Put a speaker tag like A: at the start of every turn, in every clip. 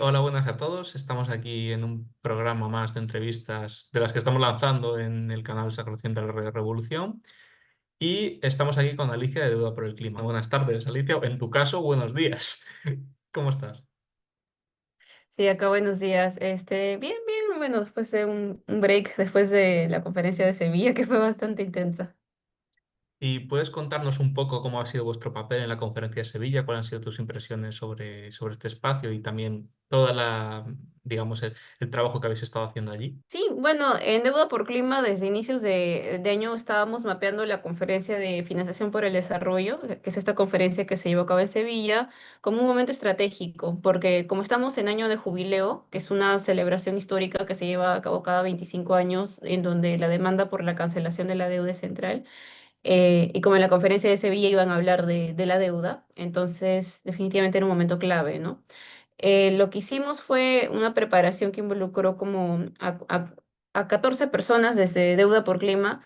A: Hola, buenas a todos. Estamos aquí en un programa más de entrevistas de las que estamos lanzando en el canal Sacración de la Revolución. Y estamos aquí con Alicia de Deuda por el Clima. Buenas tardes, Alicia. En tu caso, buenos días. ¿Cómo estás?
B: Sí, acá buenos días. Bien, bien, bueno, después de un break, después de la conferencia de Sevilla, que fue bastante intensa.
A: ¿Y puedes contarnos un poco cómo ha sido vuestro papel en la conferencia de Sevilla? ¿Cuáles han sido tus impresiones sobre este espacio y también digamos, el trabajo que habéis estado haciendo allí?
B: Sí, bueno, en Deuda por Clima, desde inicios de año estábamos mapeando la conferencia de financiación por el desarrollo, que es esta conferencia que se llevó a cabo en Sevilla, como un momento estratégico, porque como estamos en año de jubileo, que es una celebración histórica que se lleva a cabo cada 25 años, en donde la demanda por la cancelación de la deuda es central. Y como en la conferencia de Sevilla iban a hablar de la deuda, entonces definitivamente era un momento clave, ¿no? Lo que hicimos fue una preparación que involucró como a 14 personas desde Deuda por Clima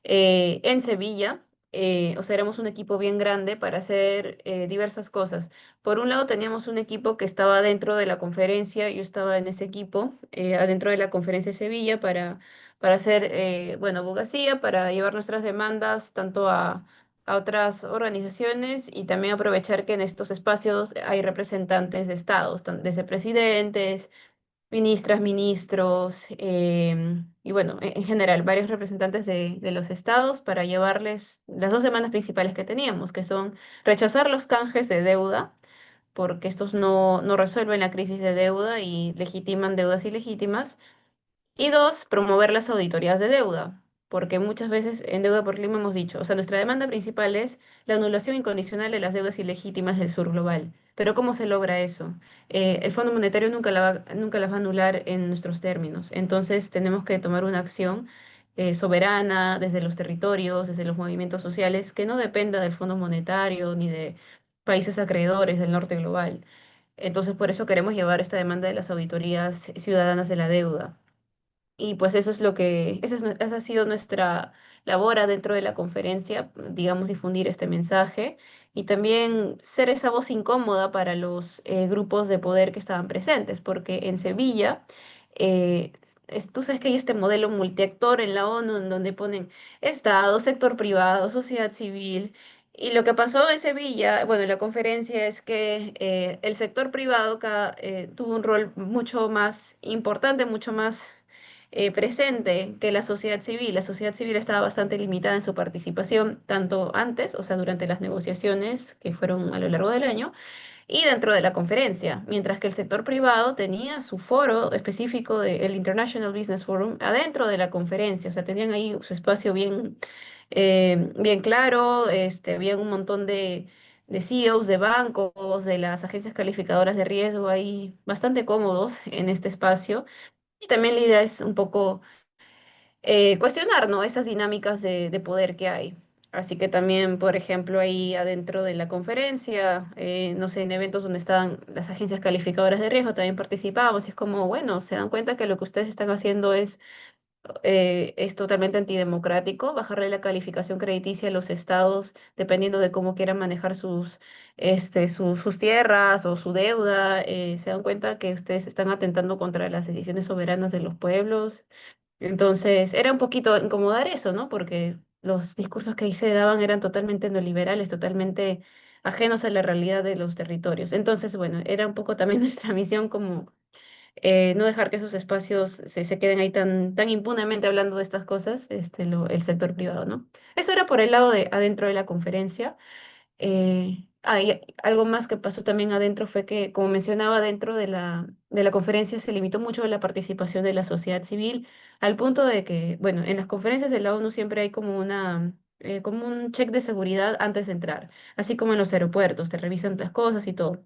B: en Sevilla. O sea, éramos un equipo bien grande para hacer diversas cosas. Por un lado, teníamos un equipo que estaba dentro de la conferencia, yo estaba en ese equipo, adentro de la conferencia de Sevilla, para hacer, bueno, abogacía, para llevar nuestras demandas tanto a otras organizaciones y también aprovechar que en estos espacios hay representantes de estados, desde presidentes, ministras, ministros y bueno, en general, varios representantes de los estados para llevarles las dos demandas principales que teníamos, que son rechazar los canjes de deuda, porque estos no resuelven la crisis de deuda y legitiman deudas ilegítimas, y dos, promover las auditorías de deuda, porque muchas veces en Deuda por Clima hemos dicho, o sea, nuestra demanda principal es la anulación incondicional de las deudas ilegítimas del sur global. Pero ¿cómo se logra eso? El Fondo Monetario nunca las va a anular en nuestros términos. Entonces tenemos que tomar una acción soberana desde los territorios, desde los movimientos sociales, que no dependa del Fondo Monetario ni de países acreedores del norte global. Entonces, por eso queremos llevar esta demanda de las auditorías ciudadanas de la deuda. Y pues eso es lo que, esa ha sido nuestra labor dentro de la conferencia, digamos, difundir este mensaje y también ser esa voz incómoda para los grupos de poder que estaban presentes, porque en Sevilla, eh, tú sabes que hay este modelo multiactor en la ONU en donde ponen Estado, sector privado, sociedad civil. Y lo que pasó en Sevilla, bueno, en la conferencia es que el sector privado tuvo un rol mucho más importante, mucho más presente que la sociedad civil. La sociedad civil estaba bastante limitada en su participación, tanto antes, o sea, durante las negociaciones que fueron a lo largo del año, y dentro de la conferencia, mientras que el sector privado tenía su foro específico del International Business Forum adentro de la conferencia, o sea, tenían ahí su espacio bien claro, habían un montón de CEOs de bancos, de las agencias calificadoras de riesgo ahí bastante cómodos en este espacio. Y también la idea es un poco cuestionar, ¿no? Esas dinámicas de poder que hay. Así que también, por ejemplo, ahí adentro de la conferencia, no sé, en eventos donde estaban las agencias calificadoras de riesgo, también participábamos. Y es como, bueno, se dan cuenta que lo que ustedes están haciendo es totalmente antidemocrático, bajarle la calificación crediticia a los estados dependiendo de cómo quieran manejar sus tierras o su deuda. Se dan cuenta que ustedes están atentando contra las decisiones soberanas de los pueblos. Entonces, era un poquito incomodar eso, ¿no? Porque los discursos que ahí se daban eran totalmente neoliberales, totalmente ajenos a la realidad de los territorios. Entonces, bueno, era un poco también nuestra misión como no dejar que esos espacios se queden ahí tan impunemente hablando de estas cosas, el sector privado, ¿no? Eso era por el lado de adentro de la conferencia. Y algo más que pasó también adentro fue que, como mencionaba, dentro de la conferencia se limitó mucho la participación de la sociedad civil, al punto de que, bueno, en las conferencias de la ONU siempre hay como un check de seguridad antes de entrar, así como en los aeropuertos, te revisan las cosas y todo.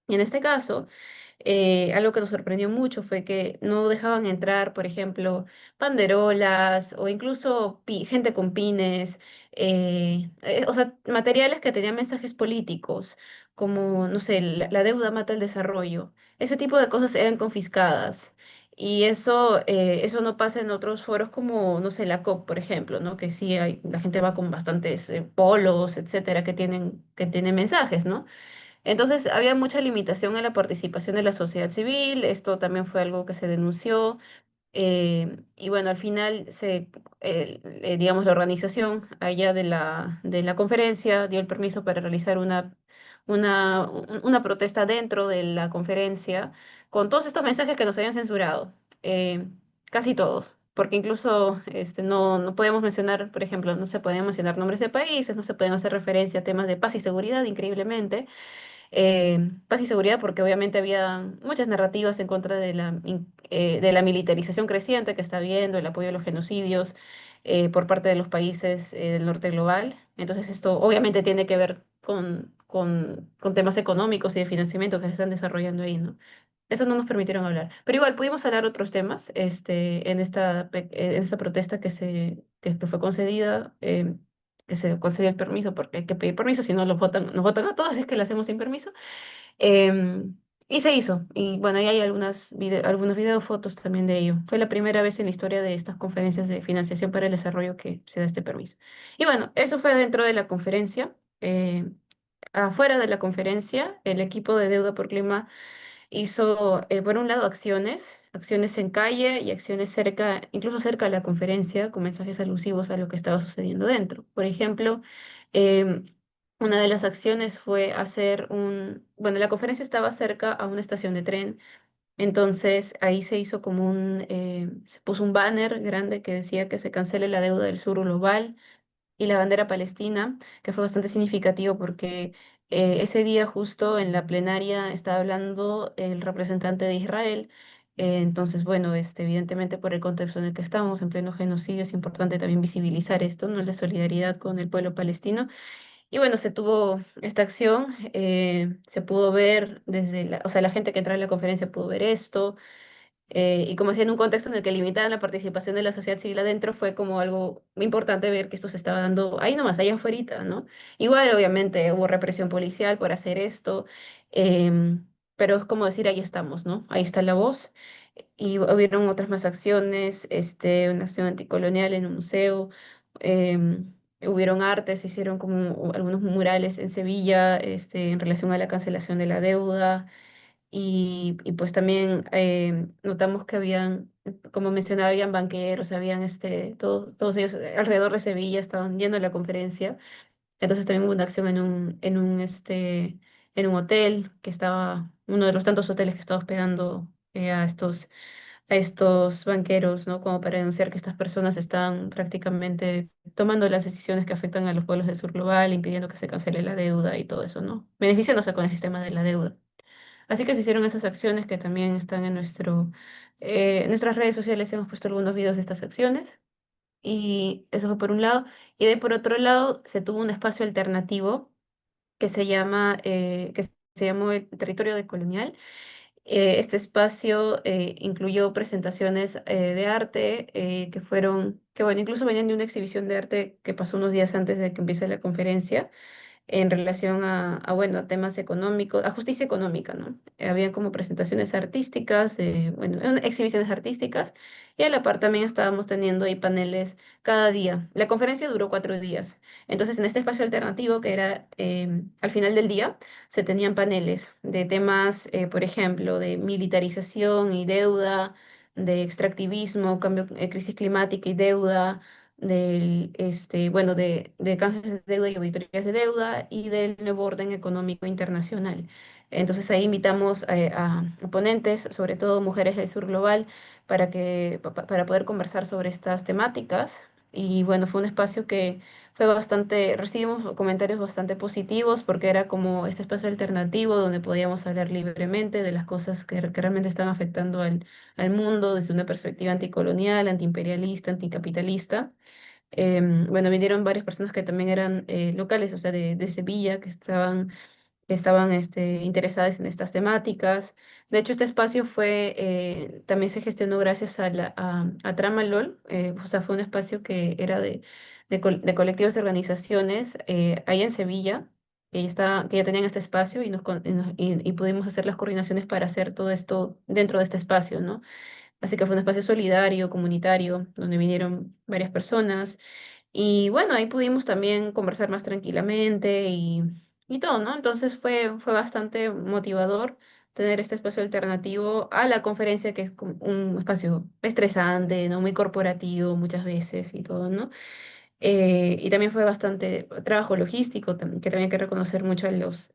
B: Y en este caso, algo que nos sorprendió mucho fue que no dejaban entrar, por ejemplo, banderolas o incluso gente con pines, o sea, materiales que tenían mensajes políticos, como, no sé, la deuda mata el desarrollo. Ese tipo de cosas eran confiscadas. Y eso no pasa en otros foros como, no sé, la COP, por ejemplo, ¿no? Que sí la gente va con bastantes polos, etcétera, que tienen mensajes, ¿no? Entonces había mucha limitación en la participación de la sociedad civil, esto también fue algo que se denunció. Y bueno, al final digamos, la organización allá de la conferencia dio el permiso para realizar una protesta dentro de la conferencia con todos estos mensajes que nos habían censurado, eh, casi todos. Porque incluso no podíamos mencionar, por ejemplo, no se podían mencionar nombres de países, no se podían hacer referencia a temas de paz y seguridad, increíblemente. Paz y seguridad, porque obviamente había muchas narrativas en contra de la militarización creciente que está habiendo, el apoyo a los genocidios por parte de los países del norte global. Entonces esto obviamente tiene que ver con temas económicos y de financiamiento que se están desarrollando ahí, ¿no? Eso no nos permitieron hablar. Pero igual pudimos hablar otros temas en esta protesta que fue concedida, que se concedió el permiso, porque hay que pedir permiso, si no nos votan a todos, es que lo hacemos sin permiso. Y se hizo. Y bueno, ahí hay algunos videos, fotos también de ello. Fue la primera vez en la historia de estas conferencias de financiación para el desarrollo que se da este permiso. Y bueno, eso fue dentro de la conferencia. Afuera de la conferencia, el equipo de Deuda por Clima hizo, por un lado, acciones en calle y acciones cerca, incluso cerca de la conferencia, con mensajes alusivos a lo que estaba sucediendo dentro. Por ejemplo, em, una de las acciones fue bueno, la conferencia estaba cerca a una estación de tren, entonces ahí se hizo se puso un banner grande que decía que se cancele la deuda del sur global y la bandera palestina, que fue bastante significativo porque ese día justo en la plenaria estaba hablando el representante de Israel. Entonces, bueno, evidentemente por el contexto en el que estamos, en pleno genocidio, es importante también visibilizar esto, ¿no? La solidaridad con el pueblo palestino. Y bueno, se tuvo esta acción, se pudo ver o sea, la gente que entraba en la conferencia pudo ver esto. Y como decía, en un contexto en el que limitaban la participación de la sociedad civil adentro, fue como algo muy importante ver que esto se estaba dando ahí nomás, allá afuera, ¿no? Igual, obviamente, hubo represión policial por hacer esto, pero es como decir, ahí estamos, ¿no? Ahí está la voz. Y hubieron otras más acciones, una acción anticolonial en un museo, hubieron artes, se hicieron como algunos murales en Sevilla, en relación a la cancelación de la deuda. Y pues también notamos que habían, como mencionaba, habían banqueros, habían todos ellos alrededor de Sevilla estaban yendo a la conferencia. Entonces también hubo una acción en un hotel que estaba, uno de los tantos hoteles que estaba hospedando a estos banqueros, ¿no? Como para denunciar que estas personas están prácticamente tomando las decisiones que afectan a los pueblos del sur global, impidiendo que se cancele la deuda y todo eso, ¿no? Beneficiándose con el sistema de la deuda. Así que se hicieron esas acciones que también están en nuestras redes sociales. Hemos puesto algunos videos de estas acciones y eso fue por un lado. Y de por otro lado se tuvo un espacio alternativo que se llamó el Territorio de Colonial. Este espacio incluyó presentaciones de arte que bueno, incluso venían de una exhibición de arte que pasó unos días antes de que empiece la conferencia en relación bueno, a temas económicos, a justicia económica, ¿no? Habían como presentaciones artísticas, bueno, exhibiciones artísticas, y a la par también estábamos teniendo ahí paneles cada día. La conferencia duró 4 días. Entonces, en este espacio alternativo, que era al final del día, se tenían paneles de temas, por ejemplo, de militarización y deuda, de extractivismo, crisis climática y deuda, bueno, de canjes de deuda y auditorías de deuda y del nuevo orden económico internacional. Entonces ahí invitamos a ponentes, sobre todo mujeres del sur global, para poder conversar sobre estas temáticas. Y bueno, fue un espacio que recibimos comentarios bastante positivos porque era como este espacio alternativo donde podíamos hablar libremente de las cosas que realmente están afectando al mundo desde una perspectiva anticolonial, antiimperialista, anticapitalista. Bueno, vinieron varias personas que también eran locales, o sea, de Sevilla, que estaban interesadas en estas temáticas. De hecho, este espacio también se gestionó gracias a Trama LOL, o sea, fue un espacio que era de colectivos y organizaciones ahí en Sevilla, que ya tenían este espacio y pudimos hacer las coordinaciones para hacer todo esto dentro de este espacio, ¿no? Así que fue un espacio solidario, comunitario, donde vinieron varias personas. Y bueno, ahí pudimos también conversar más tranquilamente y todo, ¿no? Entonces fue bastante motivador tener este espacio alternativo a la conferencia, que es como un espacio estresante, ¿no? Muy corporativo muchas veces y todo, ¿no? Y también fue bastante trabajo logístico, que también hay que reconocer mucho a los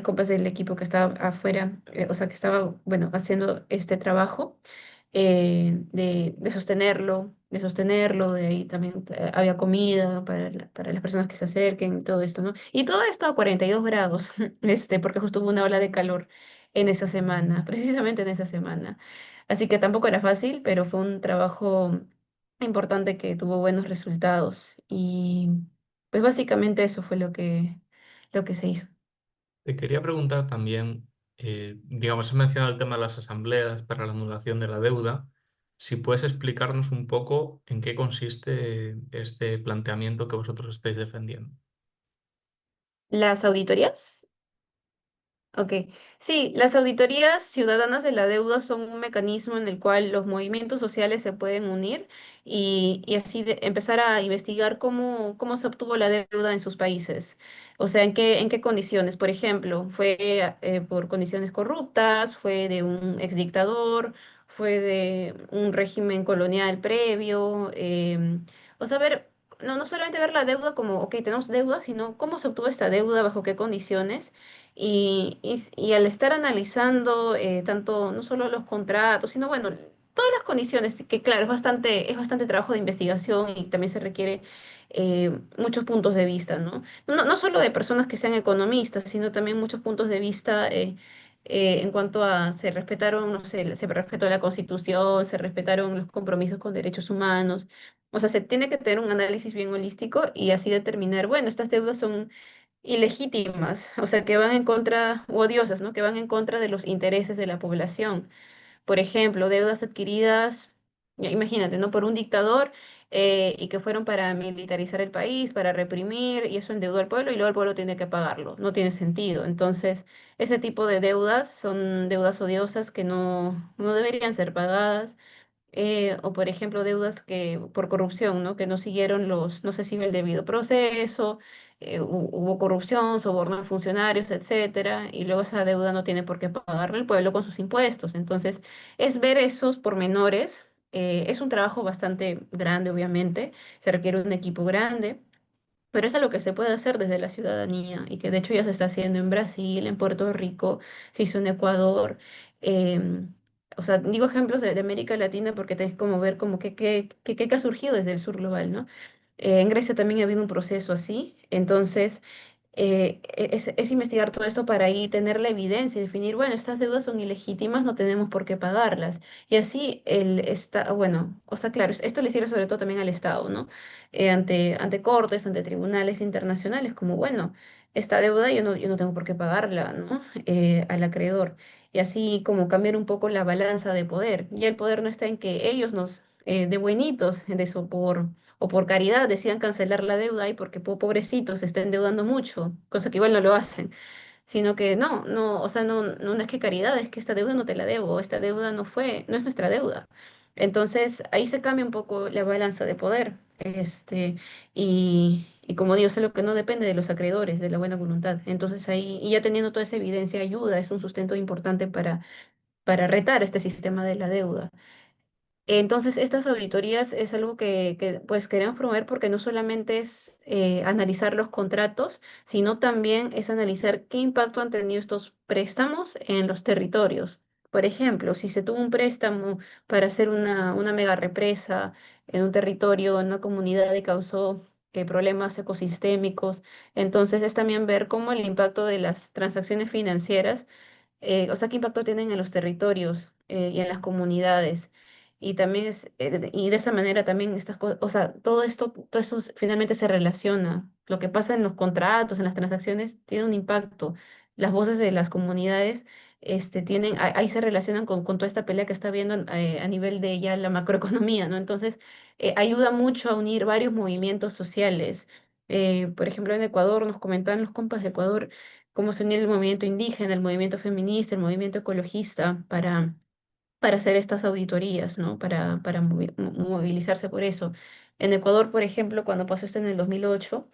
B: compas del equipo que estaba afuera, o sea, que estaba, bueno, haciendo este trabajo de sostenerlo, de ahí también había comida para las personas que se acerquen, todo esto, ¿no? Y todo esto a 42 grados, porque justo hubo una ola de calor en esa semana, precisamente en esa semana. Así que tampoco era fácil, pero fue un trabajo importante que tuvo buenos resultados. Y pues básicamente eso fue lo que se hizo.
A: Te quería preguntar también, digamos, has mencionado el tema de las asambleas para la anulación de la deuda. Si puedes explicarnos un poco en qué consiste este planteamiento que vosotros estáis defendiendo.
B: Las auditorías. Ok, sí, las auditorías ciudadanas de la deuda son un mecanismo en el cual los movimientos sociales se pueden unir y así empezar a investigar cómo se obtuvo la deuda en sus países. O sea, en qué condiciones. Por ejemplo, fue por condiciones corruptas, fue de un exdictador, fue de un régimen colonial previo. O sea, no solamente ver la deuda como, ok, tenemos deuda, sino cómo se obtuvo esta deuda, bajo qué condiciones. Y al estar analizando tanto, no solo los contratos, sino bueno, todas las condiciones, que claro, es bastante trabajo de investigación y también se requiere muchos puntos de vista, ¿no? No solo de personas que sean economistas, sino también muchos puntos de vista en cuanto a se respetaron, no sé, se respetó la Constitución, se respetaron los compromisos con derechos humanos. O sea, se tiene que tener un análisis bien holístico y así determinar, bueno, estas deudas son ilegítimas, o sea, que van en contra, u odiosas, ¿no? Que van en contra de los intereses de la población. Por ejemplo, deudas adquiridas, ya imagínate, ¿no? Por un dictador y que fueron para militarizar el país, para reprimir, y eso endeudó al pueblo y luego el pueblo tiene que pagarlo. No tiene sentido. Entonces, ese tipo de deudas son deudas odiosas que no deberían ser pagadas. O por ejemplo deudas que por corrupción, ¿no? Que no siguieron no se sigue el debido proceso, hubo corrupción, soborno a funcionarios, etcétera, y luego esa deuda no tiene por qué pagarle el pueblo con sus impuestos. Entonces, es ver esos pormenores. Es un trabajo bastante grande, obviamente, se requiere un equipo grande. Pero es algo que se puede hacer desde la ciudadanía y que de hecho ya se está haciendo en Brasil, en Puerto Rico, se hizo en Ecuador. em, o sea, digo ejemplos de América Latina porque tenés como ver como que ha surgido desde el sur global, ¿no? En Grecia también ha habido un proceso así. Entonces, es investigar todo esto para ahí tener la evidencia y definir, bueno, estas deudas son ilegítimas, no tenemos por qué pagarlas. Y así bueno, o sea, claro, esto le sirve sobre todo también al Estado, ¿no? Ante cortes, ante tribunales internacionales, como, bueno, esta deuda yo no tengo por qué pagarla, ¿no? Al acreedor. Y así como cambiar un poco la balanza de poder. Y el poder no está en que ellos de buenitos, de sopor o por caridad decidan cancelar la deuda y porque pobrecitos se estén endeudando mucho, cosa que igual no lo hacen, sino que o sea, no es que caridad, es que esta deuda no te la debo, esta deuda no es nuestra deuda. Entonces ahí se cambia un poco la balanza de poder, y como digo, es algo que no depende de los acreedores, de la buena voluntad. Entonces ahí, y ya teniendo toda esa evidencia, ayuda, es un sustento importante para retar este sistema de la deuda. Entonces, estas auditorías es algo pues queremos promover porque no solamente es analizar los contratos, sino también es analizar qué impacto han tenido estos préstamos en los territorios. Por ejemplo, si se tuvo un préstamo para hacer una mega represa en un territorio, en una comunidad y causó problemas ecosistémicos, entonces es también ver cómo el impacto de las transacciones financieras, o sea, qué impacto tienen en los territorios y en las comunidades. Y también y de esa manera también estas cosas, o sea, todo esto finalmente se relaciona. Lo que pasa en los contratos, en las transacciones, tiene un impacto. Las voces de las comunidades, ahí se relacionan con toda esta pelea que está habiendo a nivel de ya la macroeconomía, ¿no? Entonces, ayuda mucho a unir varios movimientos sociales. Por ejemplo, en Ecuador nos comentaban los compas de Ecuador cómo se unió el movimiento indígena, el movimiento feminista, el movimiento ecologista para hacer estas auditorías, ¿no? Para movilizarse por eso. En Ecuador, por ejemplo, cuando pasó esto en el 2008,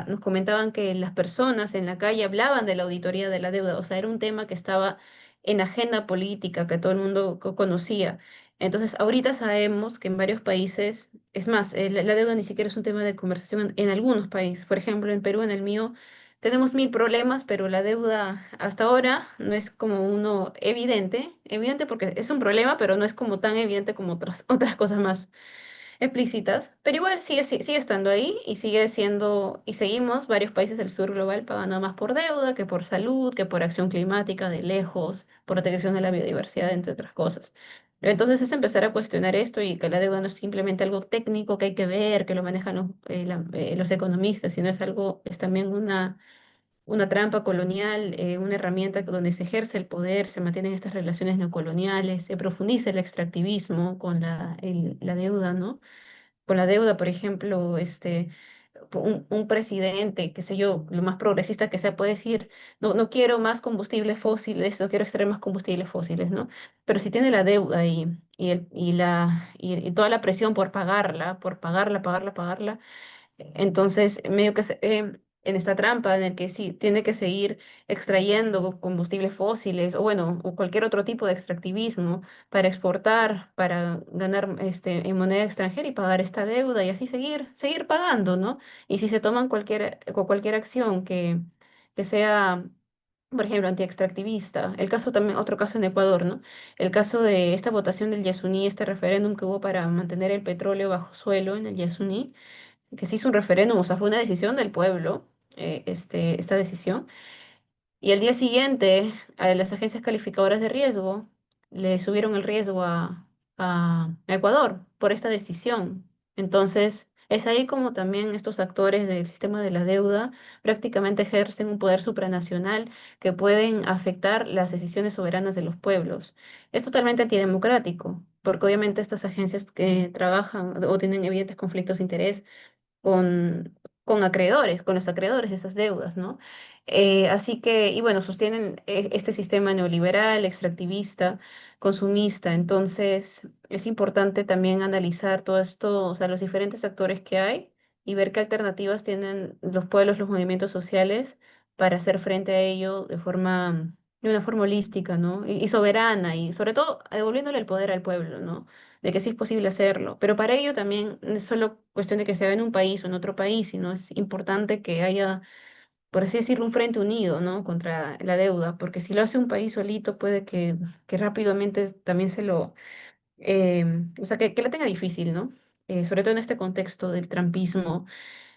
B: nos comentaban que las personas en la calle hablaban de la auditoría de la deuda, o sea, era un tema que estaba en agenda política, que todo el mundo conocía. Entonces, ahorita sabemos que en varios países, es más, la deuda ni siquiera es un tema de conversación en algunos países. Por ejemplo, en Perú, en el mío, tenemos mil problemas, pero la deuda hasta ahora no es como uno evidente, evidente porque es un problema, pero no es como tan evidente como otras cosas más explícitas, pero igual sigue estando ahí y sigue siendo, y seguimos varios países del sur global pagando más por deuda que por salud, que por acción climática de lejos, por protección de la biodiversidad, entre otras cosas. Entonces es empezar a cuestionar esto y que la deuda no es simplemente algo técnico que hay que ver, que lo manejan los economistas, sino es también una trampa colonial, una herramienta donde se ejerce el poder, se mantienen estas relaciones neocoloniales, se profundiza el extractivismo con la deuda, ¿no? Con la deuda, por ejemplo, un presidente, qué sé yo, lo más progresista que sea, puede decir, no, no quiero más combustibles fósiles, no quiero extraer más combustibles fósiles, ¿no? Pero si tiene la deuda y toda la presión por pagarla, pagarla, entonces, medio que en esta trampa en el que sí tiene que seguir extrayendo combustibles fósiles o bueno, o cualquier otro tipo de extractivismo para exportar, para ganar en moneda extranjera y pagar esta deuda y así seguir pagando, ¿no? Y si se toman cualquier acción que sea, por ejemplo, antiextractivista, el caso también, otro caso en Ecuador, ¿no? El caso de esta votación del Yasuní, este referéndum que hubo para mantener el petróleo bajo suelo en el Yasuní que se hizo un referéndum, o sea, fue una decisión del pueblo, esta decisión. Y al día siguiente, a las agencias calificadoras de riesgo le subieron el riesgo a Ecuador por esta decisión. Entonces, es ahí como también estos actores del sistema de la deuda prácticamente ejercen un poder supranacional que pueden afectar las decisiones soberanas de los pueblos. Es totalmente antidemocrático, porque obviamente estas agencias que trabajan o tienen evidentes conflictos de interés con acreedores, con los acreedores de esas deudas, ¿no? Así que, y bueno, sostienen este sistema neoliberal, extractivista, consumista. Entonces, es importante también analizar todo esto, o sea, los diferentes actores que hay y ver qué alternativas tienen los pueblos, los movimientos sociales para hacer frente a ello de una forma holística, ¿no? Y soberana, y sobre todo devolviéndole el poder al pueblo, ¿no? De que sí es posible hacerlo. Pero para ello también no es solo cuestión de que se haga en un país o en otro país, sino es importante que haya, por así decirlo, un frente unido, ¿no? Contra la deuda, porque si lo hace un país solito, puede que rápidamente también o sea, que la tenga difícil, ¿no? Sobre todo en este contexto del trampismo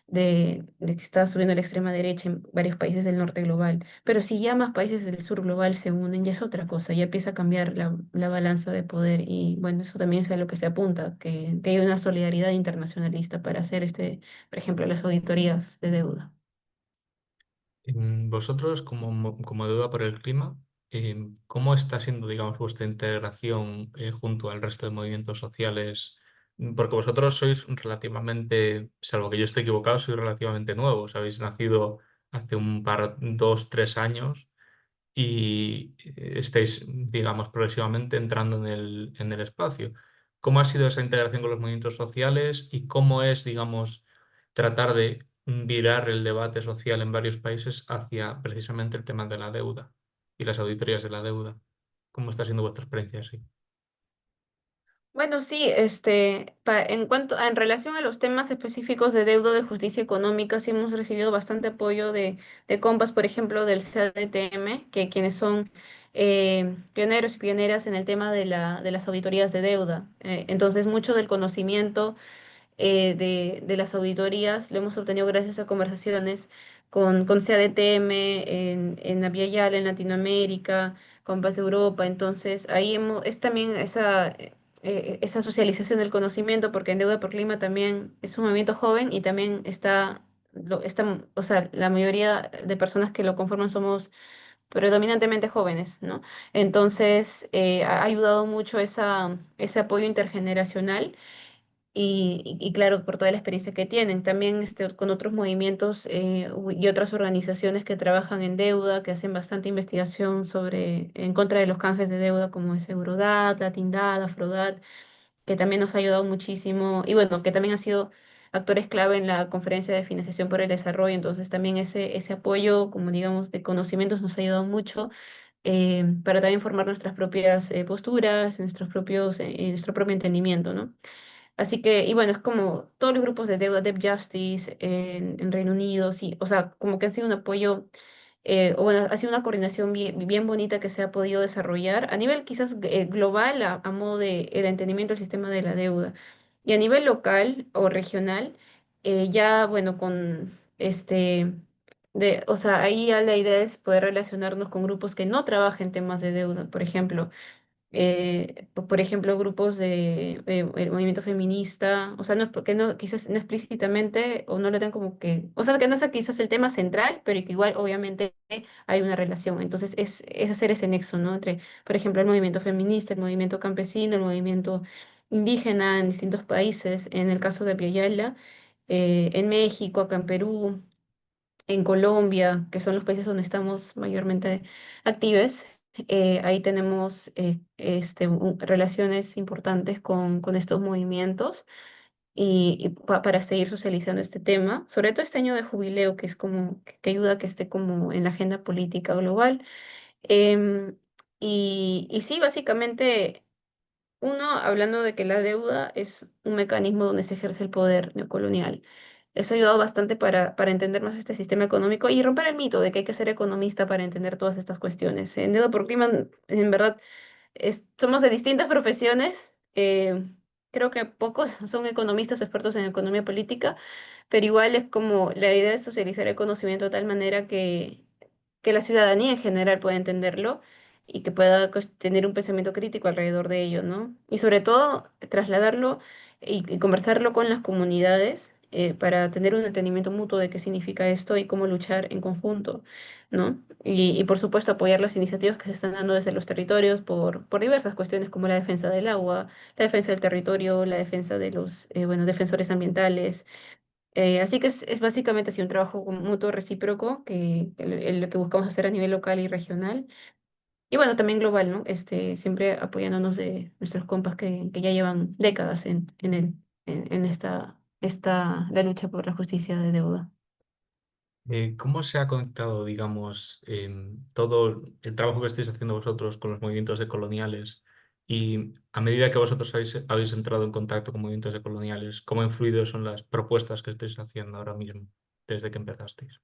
B: de que está subiendo la extrema derecha en varios países del norte global. Pero si ya más países del sur global se unen, ya es otra cosa, ya empieza a cambiar la balanza de poder y bueno, eso también es a lo que se apunta, que hay una solidaridad internacionalista para hacer por ejemplo, las auditorías de deuda.
A: Vosotros, como Deuda por el Clima, ¿cómo está siendo, digamos, vuestra integración junto al resto de movimientos sociales? Porque vosotros sois relativamente, salvo que yo esté equivocado, sois relativamente nuevos. Habéis nacido hace un par, 2, 3 años y estáis, digamos, progresivamente entrando en el espacio. ¿Cómo ha sido esa integración con los movimientos sociales y cómo es, digamos, tratar de virar el debate social en varios países hacia precisamente el tema de la deuda y las auditorías de la deuda? ¿Cómo está siendo vuestra experiencia así?
B: Bueno, sí, en relación a los temas específicos de deuda de justicia económica, sí hemos recibido bastante apoyo de compas, por ejemplo, del CADTM, que quienes son pioneros y pioneras en el tema de las auditorías de deuda. Entonces, mucho del conocimiento de las auditorías lo hemos obtenido gracias a conversaciones con CADTM en Aviala, en Latinoamérica, con Paz Europa. Entonces, es también esa socialización del conocimiento, porque en Deuda por Clima también es un movimiento joven y también o sea, la mayoría de personas que lo conforman somos predominantemente jóvenes, ¿no? Entonces, ha ayudado mucho ese apoyo intergeneracional y claro, por toda la experiencia que tienen. También con otros movimientos y otras organizaciones que trabajan en deuda, que hacen bastante investigación en contra de los canjes de deuda, como es Eurodat, Latindad, Afrodat. que también nos ha ayudado muchísimo, y bueno, que también ha sido actores clave en la Conferencia de Financiación por el Desarrollo, entonces también ese apoyo, como digamos, de conocimientos nos ha ayudado mucho para también formar nuestras propias posturas, nuestro propio entendimiento, ¿no? Así que, y bueno, es como todos los grupos de deuda, Debt Justice en Reino Unido, sí, o sea, como que ha sido un apoyo, o bueno, ha sido una coordinación bien bonita que se ha podido desarrollar a nivel quizás global, a modo de el entendimiento del sistema de la deuda. Y a nivel local o regional, ya, bueno, o sea, ahí ya la idea es poder relacionarnos con grupos que no trabajen temas de deuda, por ejemplo por ejemplo, grupos de el movimiento feminista, o sea, no, porque no, quizás no explícitamente o no lo tengan como que, o sea, que no sea quizás el tema central, pero que igual obviamente hay una relación. Entonces, es hacer ese nexo, ¿no? Entre, por ejemplo, el movimiento feminista, el movimiento campesino, el movimiento indígena en distintos países, en el caso de Abya en México, acá en Perú, en Colombia, que son los países donde estamos mayormente activos, ahí tenemos relaciones importantes con estos movimientos para seguir socializando este tema, sobre todo este año de jubileo, que es como que ayuda a que esté como en la agenda política global. Em, y sí, básicamente uno, hablando de que la deuda es un mecanismo donde se ejerce el poder neocolonial. Eso ha ayudado bastante para entender más este sistema económico y romper el mito de que hay que ser economista para entender todas estas cuestiones. En Deuda por Clima, en verdad, somos de distintas profesiones. Creo que pocos son economistas o expertos en economía política, pero igual es como la idea es socializar el conocimiento de tal manera que la ciudadanía en general pueda entenderlo y que pueda tener un pensamiento crítico alrededor de ello, ¿no? Y sobre todo trasladarlo y conversarlo con las comunidades para tener un entendimiento mutuo de qué significa esto y cómo luchar en conjunto, ¿no? Y por supuesto apoyar las iniciativas que se están dando desde los territorios por diversas cuestiones como la defensa del agua, la defensa del territorio, la defensa de los, bueno, defensores ambientales. Así que es básicamente así un trabajo como mutuo recíproco lo que buscamos hacer a nivel local y regional. Y bueno, también global, ¿no? Siempre apoyándonos de nuestros compas que ya llevan décadas en la lucha por la justicia de deuda.
A: ¿Cómo se ha conectado, digamos, todo el trabajo que estáis haciendo vosotros con los movimientos decoloniales? Y a medida que vosotros habéis entrado en contacto con movimientos decoloniales, ¿cómo ha influido eso en las propuestas que estáis haciendo ahora mismo, desde que empezasteis?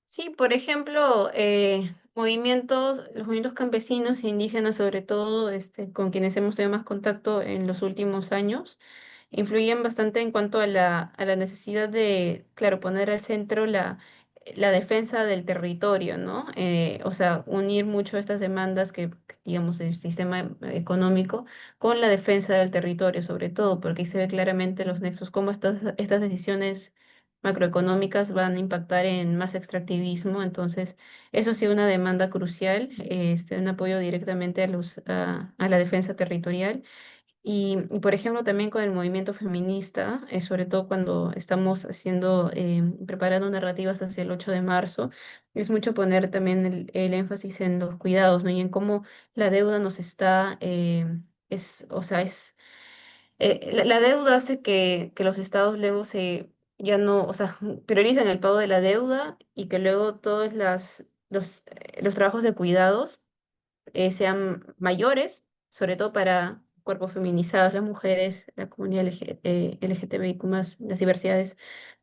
B: Sí, por ejemplo, los movimientos campesinos e indígenas, sobre todo, con quienes hemos tenido más contacto en los últimos años, influyen bastante en cuanto a la necesidad de, claro, poner al centro la defensa del territorio, ¿no? O sea, unir mucho estas demandas digamos, del sistema económico con la defensa del territorio, sobre todo, porque ahí se ve claramente los nexos, cómo estas decisiones macroeconómicas van a impactar en más extractivismo. Entonces, eso sí, una demanda crucial, un apoyo directamente a la defensa territorial. Por ejemplo, también con el movimiento feminista, sobre todo cuando estamos preparando narrativas hacia el 8 de marzo, es mucho poner también el énfasis en los cuidados, ¿no? Y en cómo la deuda nos está, o sea, la deuda hace que los estados luego ya no, o sea, prioricen el pago de la deuda y que luego los trabajos de cuidados sean mayores, sobre todo para cuerpos feminizados, las mujeres, la comunidad LGTBIQ+, las diversidades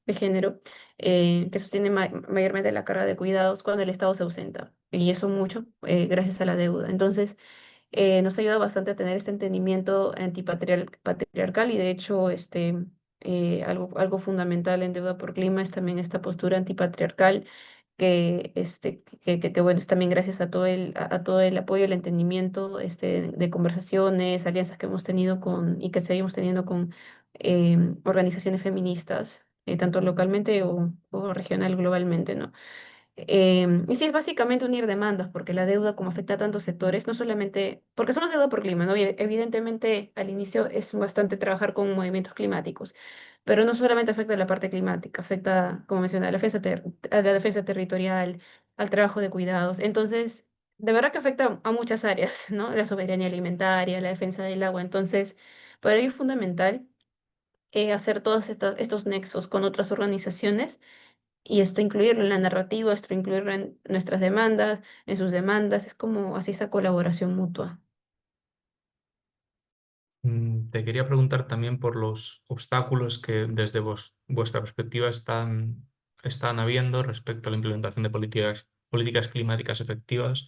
B: de género, que sostienen mayormente la carga de cuidados cuando el Estado se ausenta. Y eso mucho gracias a la deuda. Entonces, nos ayuda bastante a tener este entendimiento patriarcal y de hecho algo fundamental en Deuda por Clima es también esta postura antipatriarcal que, bueno, es también gracias a todo el apoyo, el entendimiento de conversaciones, alianzas que hemos tenido y que seguimos teniendo con organizaciones feministas, tanto localmente o regional, globalmente, ¿no? Y sí, es básicamente unir demandas, porque la deuda, como afecta a tantos sectores, no solamente, porque somos deuda por clima, ¿no? Y evidentemente, al inicio es bastante trabajar con movimientos climáticos, pero no solamente afecta a la parte climática, afecta, como mencioné, a la defensa territorial, al trabajo de cuidados. Entonces, de verdad que afecta a muchas áreas, ¿no? La soberanía alimentaria, la defensa del agua. Entonces, para ello es fundamental hacer todos estos nexos con otras organizaciones y esto incluirlo en la narrativa, esto incluirlo en nuestras demandas, en sus demandas. Es como así esa colaboración mutua.
A: Te quería preguntar también por los obstáculos que desde vuestra perspectiva están habiendo respecto a la implementación de políticas climáticas efectivas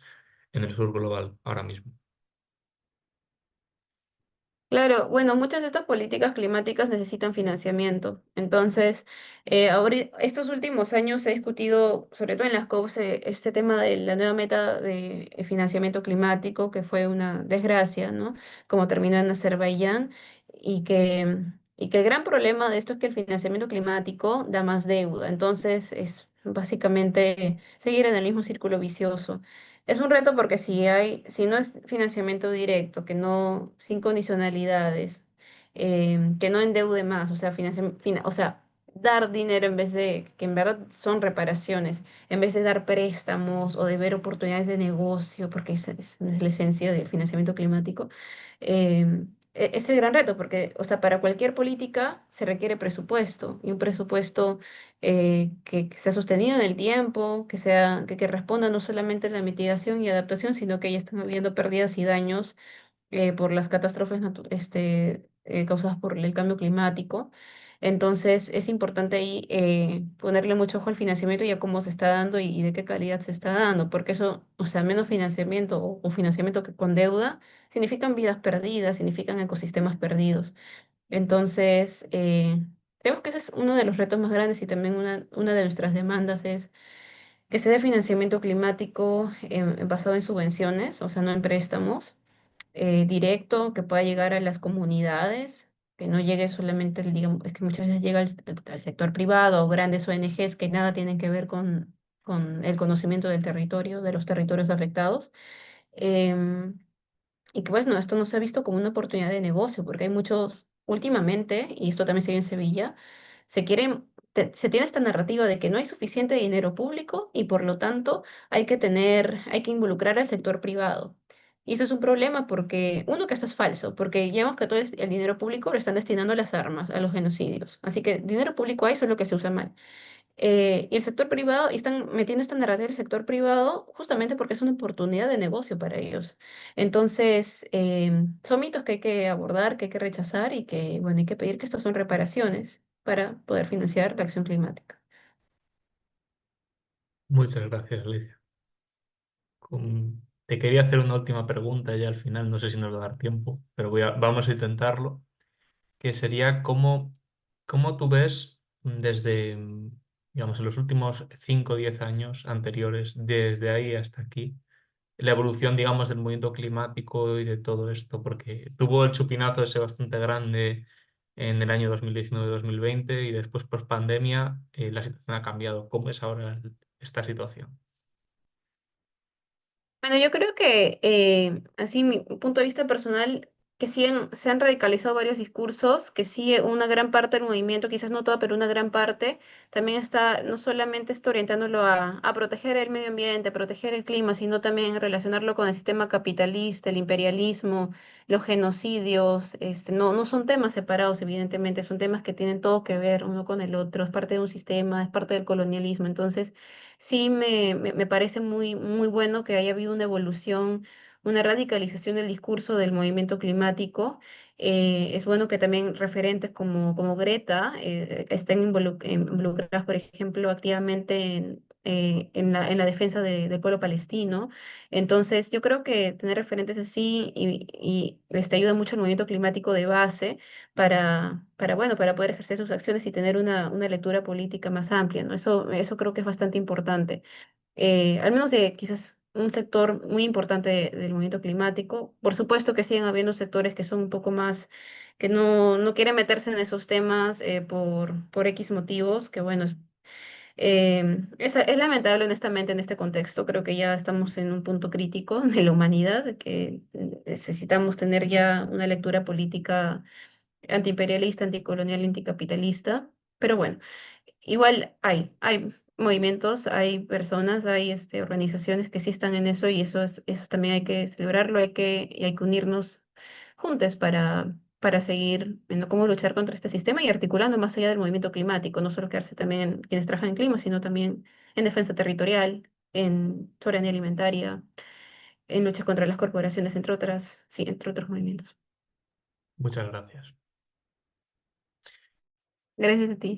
A: en el sur global ahora mismo.
B: Claro, bueno, muchas de estas políticas climáticas necesitan financiamiento. Entonces, ahora, estos últimos años se ha discutido, sobre todo en las COP, este tema de la nueva meta de financiamiento climático, que fue una desgracia, ¿no? Como terminó en Azerbaiyán, y que el gran problema de esto es que el financiamiento climático da más deuda. Entonces, es básicamente seguir en el mismo círculo vicioso. Es un reto porque si no es financiamiento directo, que no, sin condicionalidades, que no endeude más, o sea, o sea, dar dinero en vez de, que en verdad son reparaciones, en vez de dar préstamos o de ver oportunidades de negocio, porque esa es la esencia del financiamiento climático, es el gran reto, porque, o sea, para cualquier política se requiere presupuesto, y un presupuesto que sea sostenido en el tiempo, que responda no solamente a la mitigación y adaptación, sino que ya están habiendo pérdidas y daños por las catástrofes causadas por el cambio climático. Entonces, es importante ahí ponerle mucho ojo al financiamiento y a cómo se está dando y de qué calidad se está dando, porque eso, o sea, menos financiamiento o financiamiento que con deuda, significan vidas perdidas, significan ecosistemas perdidos. Entonces, creo que ese es uno de los retos más grandes y también una de nuestras demandas es que se dé financiamiento climático basado en subvenciones, o sea, no en préstamos, directo, que pueda llegar a las comunidades, que no llegue solamente, digamos, es que muchas veces llega al sector privado o grandes ONGs que nada tienen que ver con el conocimiento del territorio, de los territorios afectados. Em, y que pues no, esto no se ha visto como una oportunidad de negocio, porque hay muchos, últimamente, y esto también se ve en Sevilla, se tiene esta narrativa de que no hay suficiente dinero público y por lo tanto hay que involucrar al sector privado. Y eso es un problema porque, uno, que esto es falso, porque ya vemos que todo el dinero público lo están destinando a las armas, a los genocidios. Así que dinero público hay, solo que se usa mal. Y el sector privado, y están metiendo esta narrativa del sector privado justamente porque es una oportunidad de negocio para ellos. Entonces, son mitos que hay que abordar, que hay que rechazar y que, bueno, hay que pedir que estos son reparaciones para poder financiar la acción climática.
A: Muchas gracias, Alicia. Te quería hacer una última pregunta ya al final, no sé si nos va a dar tiempo, pero vamos a intentarlo, que sería cómo tú ves desde, digamos, en los últimos 5 o 10 años anteriores, desde ahí hasta aquí, la evolución, digamos, del movimiento climático y de todo esto, porque tuvo el chupinazo ese bastante grande en el año 2019-2020 y después, post pandemia, la situación ha cambiado. ¿Cómo es ahora esta situación?
B: Bueno, yo creo que, así mi punto de vista personal, que sí se han radicalizado varios discursos, que sí una gran parte del movimiento, quizás no toda, pero una gran parte, también está, no solamente está orientándolo a proteger el medio ambiente, a proteger el clima, sino también relacionarlo con el sistema capitalista, el imperialismo, los genocidios, no son temas separados, evidentemente, son temas que tienen todo que ver uno con el otro, es parte de un sistema, es parte del colonialismo, entonces sí me parece muy, muy bueno que haya habido una evolución, una radicalización del discurso del movimiento climático. Es bueno que también referentes como Greta estén involucradas, por ejemplo, activamente en la defensa del pueblo palestino. Entonces, yo creo que tener referentes así y les ayuda mucho el movimiento climático de base bueno, para poder ejercer sus acciones y tener una lectura política más amplia, ¿no? Eso creo que es bastante importante. Al menos de quizás un sector muy importante del movimiento climático. Por supuesto que siguen habiendo sectores que son un poco más, que no quieren meterse en esos temas por X motivos, que bueno, es lamentable honestamente en este contexto. Creo que ya estamos en un punto crítico de la humanidad, de que necesitamos tener ya una lectura política antiimperialista, anticolonial, anticapitalista. Pero bueno, igual hay. movimientos, hay personas, hay organizaciones que sí están en eso y eso también hay que celebrarlo, y hay que unirnos juntos para seguir viendo cómo luchar contra este sistema y articulando más allá del movimiento climático, no solo quedarse también en quienes trabajan en clima, sino también en defensa territorial, en soberanía alimentaria, en lucha contra las corporaciones, entre otras, sí, entre otros movimientos.
A: Muchas gracias.
B: Gracias a ti.